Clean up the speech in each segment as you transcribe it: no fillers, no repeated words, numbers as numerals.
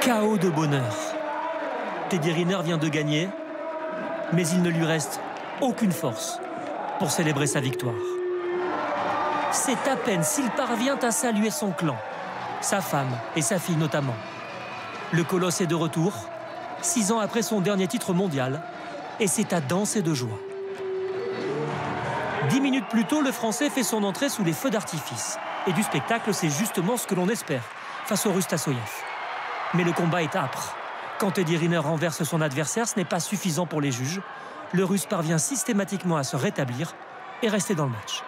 chaos de bonheur. Teddy Riner vient de gagner, mais il ne lui reste aucune force pour célébrer sa victoire. C'est à peine s'il parvient à saluer son clan, sa femme et sa fille notamment. Le colosse est de retour, 6 ans après son dernier titre mondial, et c'est à danser de joie. 10 minutes plus tôt, le Français fait son entrée sous les feux d'artifice. Et du spectacle, c'est justement ce que l'on espère face au Russe Tassoyev. Mais le combat est âpre. Quand Teddy Riner renverse son adversaire, ce n'est pas suffisant pour les juges. Le Russe parvient systématiquement à se rétablir et rester dans le match.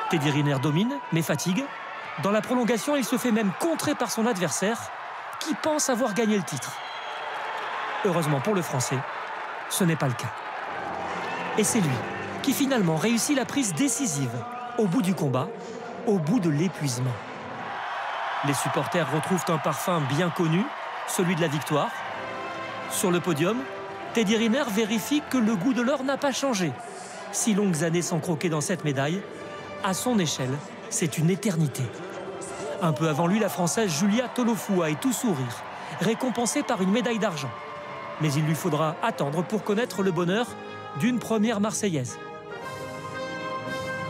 Teddy Riner domine, mais fatigue. Dans la prolongation, il se fait même contrer par son adversaire, qui pense avoir gagné le titre. Heureusement pour le Français, ce n'est pas le cas. Et c'est lui qui finalement réussit la prise décisive, au bout du combat, au bout de l'épuisement. Les supporters retrouvent un parfum bien connu, celui de la victoire. Sur le podium, Teddy Riner vérifie que le goût de l'or n'a pas changé. 6 longues années sans croquer dans cette médaille, à son échelle, c'est une éternité. Un peu avant lui, la Française Julia Tolofua est tout sourire, récompensée par une médaille d'argent. Mais il lui faudra attendre pour connaître le bonheur d'une première Marseillaise.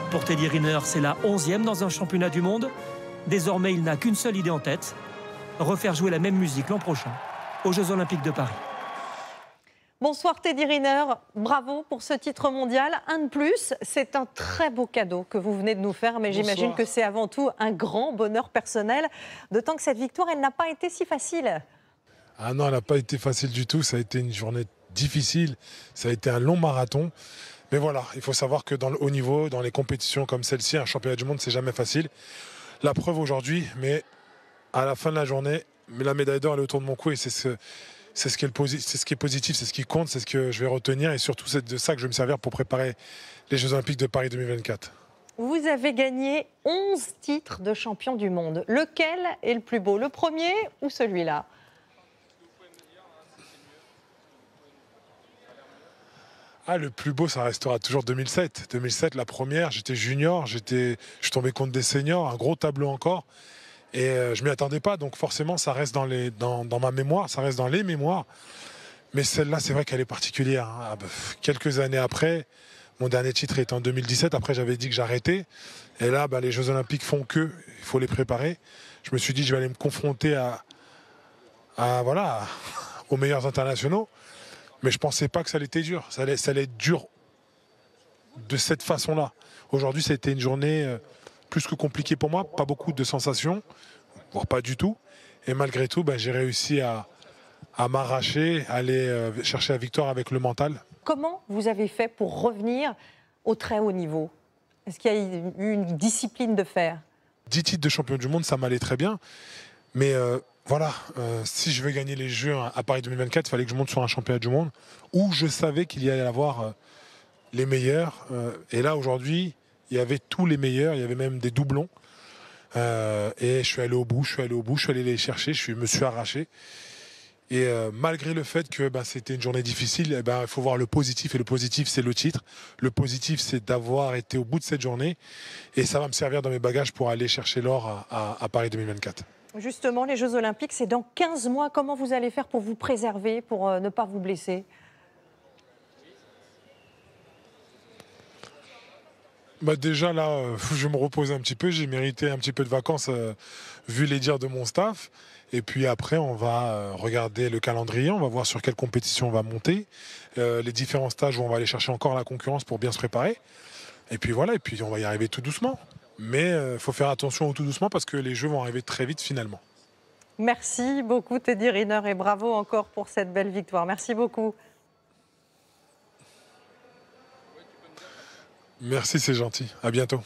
Pour Teddy Riner, c'est la 11e dans un championnat du monde. Désormais, il n'a qu'une seule idée en tête, refaire jouer la même musique l'an prochain aux Jeux Olympiques de Paris. Bonsoir Teddy Riner, bravo pour ce titre mondial. Un de plus, c'est un très beau cadeau que vous venez de nous faire, mais j'imagine que c'est avant tout un grand bonheur personnel, d'autant que cette victoire, elle n'a pas été si facile. Ah non, elle n'a pas été facile du tout, ça a été une journée difficile, ça a été un long marathon. Mais voilà, il faut savoir que dans le haut niveau, dans les compétitions comme celle-ci, un championnat du monde, c'est jamais facile. La preuve aujourd'hui, mais à la fin de la journée, la médaille d'or est autour de mon cou et c'est ce qui est positif, c'est ce qui compte, c'est ce que je vais retenir et surtout c'est de ça que je vais me servir pour préparer les Jeux Olympiques de Paris 2024. Vous avez gagné 11 titres de champion du monde. Lequel est le plus beau, le premier ou celui-là ? Ah, le plus beau, ça restera toujours 2007. 2007, la première, j'étais junior, je suis tombé contre des seniors, un gros tableau encore. Et je ne m'y attendais pas, donc forcément, ça reste dans ma mémoire, ça reste dans les mémoires. Mais celle-là, c'est vrai qu'elle est particulière. Hein. Quelques années après, mon dernier titre est en 2017. Après, j'avais dit que j'arrêtais. Et là, les Jeux Olympiques font il faut les préparer. Je me suis dit, je vais aller me confronter aux meilleurs internationaux. Mais je ne pensais pas que ça allait être dur. Ça allait être dur de cette façon-là. Aujourd'hui, ça a été une journée plus que compliquée pour moi. Pas beaucoup de sensations, voire pas du tout. Et malgré tout, j'ai réussi à m'arracher, à aller chercher la victoire avec le mental. Comment vous avez fait pour revenir au très haut niveau? Est-ce qu'il y a eu une discipline de fer? 10 titres de champion du monde, ça m'allait très bien. Mais si je veux gagner les Jeux à Paris 2024, il fallait que je monte sur un championnat du monde où je savais qu'il y allait avoir les meilleurs. Et là, aujourd'hui, il y avait tous les meilleurs, il y avait même des doublons. Et je suis allé au bout, je suis allé les chercher, me suis arraché. Et malgré le fait que c'était une journée difficile, il faut voir le positif. Et le positif, c'est le titre. Le positif, c'est d'avoir été au bout de cette journée. Et ça va me servir dans mes bagages pour aller chercher l'or à Paris 2024. Justement, les Jeux Olympiques, c'est dans 15 mois. Comment vous allez faire pour vous préserver, pour ne pas vous blesser? Déjà, là, je vais me reposer un petit peu. J'ai mérité un petit peu de vacances, vu les dires de mon staff. Et puis après, on va regarder le calendrier. On va voir sur quelle compétition on va monter. Les différents stages où on va aller chercher encore la concurrence pour bien se préparer. Et puis voilà, et puis on va y arriver tout doucement. Mais il faut faire attention au tout doucement parce que les Jeux vont arriver très vite finalement. Merci beaucoup Teddy Riner et bravo encore pour cette belle victoire. Merci beaucoup. Merci, c'est gentil. À bientôt.